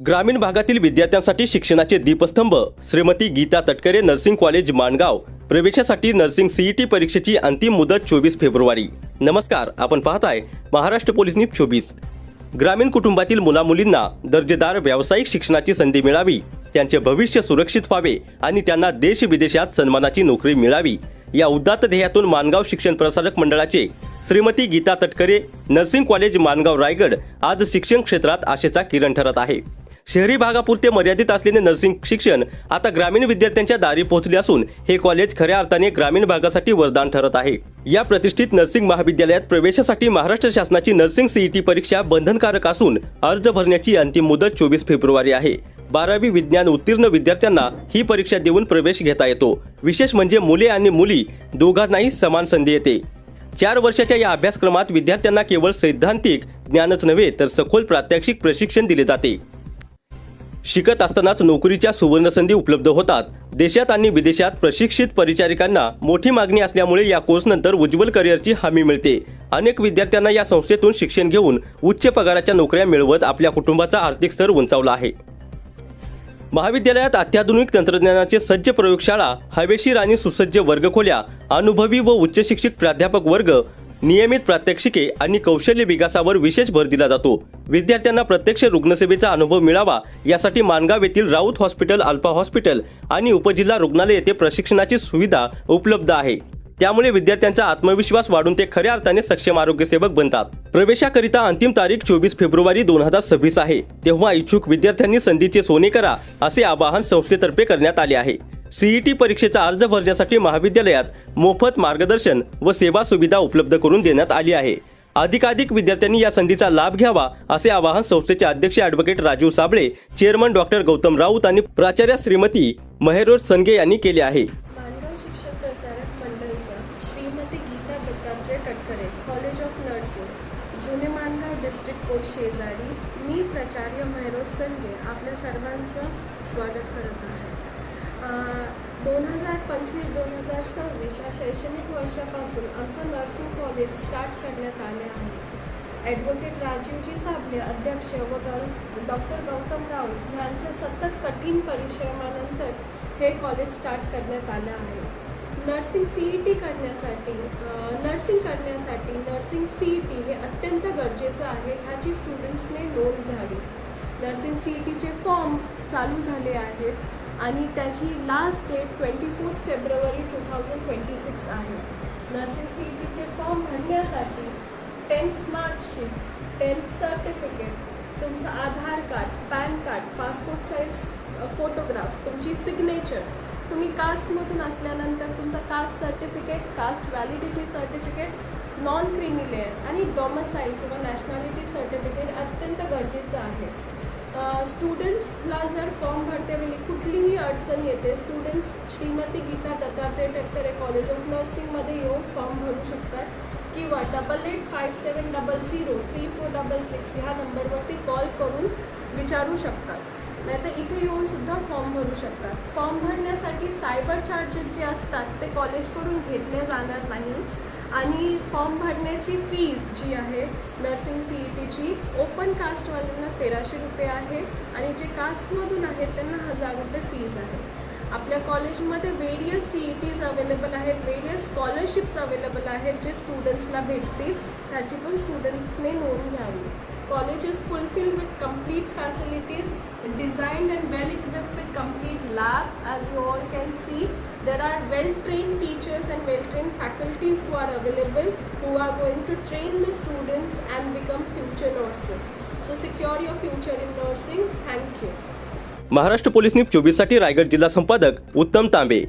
ग्रामीण भागातील विद्यार्थ्यांसाठी शिक्षणाचे दीपस्तंभ श्रीमती गीता तटकरे नर्सिंग कॉलेज माणगाव प्रवेशासाठी नर्सिंग सीईटी परीक्षेची अंतिम मुदत 24 फेब्रुवारी। नमस्कार, आपण पाहताय महाराष्ट्र पोलीस न्यूज 24। ग्रामीण कुटुंबातील मुलामुलींना दर्जेदार व्यावसायिक शिक्षणाची संधी मिळावी, त्यांचे भविष्य सुरक्षित व्हावे आणि त्यांना देश विदेशात सन्मानाची नोकरी मिळावी या उदात्त ध्येयातून माणगाव शिक्षण प्रसारक मंडळाचे श्रीमती गीता तटकरे नर्सिंग कॉलेज माणगाव रायगड आज शिक्षण क्षेत्रात आशेचा किरण ठरत आहे। शहरी भागापुरते मर्यादित असलेले नर्सिंग शिक्षण आता ग्रामीण विद्यार्थ्यांच्या दारी पोहोचले असून हे कॉलेज खऱ्या अर्थाने ग्रामीण भागासाठी वरदान ठरत आहे। या प्रतिष्ठित नर्सिंग महाविद्यालयात प्रवेशासाठी महाराष्ट्र शासनाची नर्सिंग सीईटी परीक्षा बंधनकारक असून अर्ज भरण्याची अंतिम मुदत 24 फेब्रुवारी आहे। 12वी विज्ञान उत्तीर्ण विद्यार्थ्यांना ही परीक्षा देऊन प्रवेश घेता येतो। विशेष म्हणजे मुले आणि मुली दोघांनाही समान संधी येते। 4 वर्षाच्या या अभ्यासक्रमात विद्यार्थ्यांना केवळ सैद्धांतिक ज्ञानच नव्हे तर सखोल प्रात्यक्षिक प्रशिक्षण दिले जाते। शिकत असतानाच नोकरीच्या सुवर्ण संधी उपलब्ध होतात। देशात आणि विदेशात प्रशिक्षित परिचारिकांना मोठी मागणी असल्यामुळे या कोर्सनंतर उज्ज्वल करिअरची हमी मिळते। अनेक विद्यार्थ्यांना या संस्थेतून शिक्षण घेऊन उच्च पगाराच्या नोकऱ्या मिळवत आपल्या कुटुंबाचा आर्थिक स्तर उंचावला आहे। महाविद्यालयात अत्याधुनिक तंत्रज्ञानाचे सज्ज प्रयोगशाळा, हवेशीर आणि सुसज्ज वर्गखोल्या, अनुभवी व उच्च शिक्षित प्राध्यापक वर्ग, नियमित प्रात्यक्षिके आणि कौशल्य विकासावर विशेष भर दिला जातो। विद्यार्थ्यांना प्रत्यक्ष रुग्णसेवेचा अनुभव मिळावा यासाठी माणगाव येथील राऊत हॉस्पिटल, अल्फा हॉस्पिटल आणि उपजिल्हा रुग्णालय येथे प्रशिक्षणाची सुविधा उपलब्ध आहे। त्यामुळे विद्यार्थ्यांचा आत्मविश्वास वाढून ते खऱ्या अर्थाने सक्षम आरोग्यसेवक बनतात। प्रवेशाकरिता अंतिम तारीख 24 फेब्रुवारी 2026 आहे। तेव्हा इच्छुक विद्यार्थ्यांनी संधीचे सोने करा असे आवाहन संस्थेतर्फे करण्यात आले आहे। सीईटी परीक्षेचा अर्ज भरण्यासाठी महाविद्यालयात मोफत मार्गदर्शन व सेवा सुविधा उपलब्ध करून देण्यात आली आहे। अधिकाधिक विद्यार्थ्यांनी या संधीचा लाभ घ्यावा असे आवाहन संस्थेचे अध्यक्ष advocate Rajiv Sable, chairman doctor Gautam Raut आणि प्राचार्य श्रीमती महेरोज संगे यांनी केले आहे। माणगाव शिक्षण प्रसारक मंडळच्या Shrimati Geeta Dattatray Tatkare college of nursing, जुने माणगाव डिस्ट्रिक्ट कोर्ट शेजारी, मी प्राचार्य महेरोज संगे आपल्या सर्वांचं स्वागत करत आहे। 2025-2026 या शैक्षणिक वर्षापासून आमचं नर्सिंग कॉलेज स्टार्ट करण्यात आले आहे। ॲडव्होकेट राजीवजी साबळे अध्यक्ष व डॉक्टर गौतम राऊत यांच्या सतत कठीण परिश्रमानंतर हे कॉलेज स्टार्ट करण्यात आलं आहे। नर्सिंग करण्यासाठी नर्सिंग सीईटी हे अत्यंत गरजेचं आहे, ह्याची स्टुडंट्सने नोंद घ्यावी। नर्सिंग सीईटीचे फॉर्म चालू झाले आहेत आणि त्याची लास्ट डेट 24 फेब्रुवारी 2026 आहे। नर्सिंग सीईटीचे फॉर्म भरण्यासाठी 10th मार्कशीट, 10th सर्टिफिकेट, तुमचं Aadhaar card, PAN card, passport size photograph, तुमची सिग्नेचर, तुम्ही कास्टमधून असल्यानंतर तुमचं caste certificate, caste validity certificate, non creamy layer आणि डॉमिसाईल किंवा नॅशनॅलिटी सर्टिफिकेट अत्यंत गरजेचं आहे। स्टुडंट्सला जर फॉर्म भरतेवेळी कुठलीही अडचण येते, students Shrimati Geeta Dattatray Tatkare college of नर्सिंगमध्ये येऊन फॉर्म भरू शकतात किंवा 8857003466 ह्या नंबरवरती कॉल करून विचारू शकतात, नाहीतर इथे येऊन सुद्धा फॉर्म भरू शकतात। फॉर्म भरण्यासाठी सायबर चार्जेस जे असतात ते कॉलेजकडून घेतले जाणार नाही आणि फॉर्म भरण्याची फीज जी आहे नर्सिंग सीईटीची ओपन कास्टवाल्यांना 1300 रुपये आहे आणि जे कास्टमधून आहेत त्यांना 1000 रुपये फीज आहे। आपल्या कॉलेजमध्ये वेरियस सीईटीज अवेलेबल आहेत, वेरियस स्कॉलरशिप्स अवेलेबल आहेत जे स्टुडंट्सला भेटतील, त्याची पण स्टुडंटने नोंद घ्यावी। College is fulfilled with complete facilities, designed and well equipped with complete labs. As you all can see, there are well-trained teachers and well-trained faculties who are available, who are going to train the students and become future nurses. So secure your future in nursing. Thank you. Maharashtra police news 24 साठी रायगड जिल्हा संपादक उत्तम तांबे।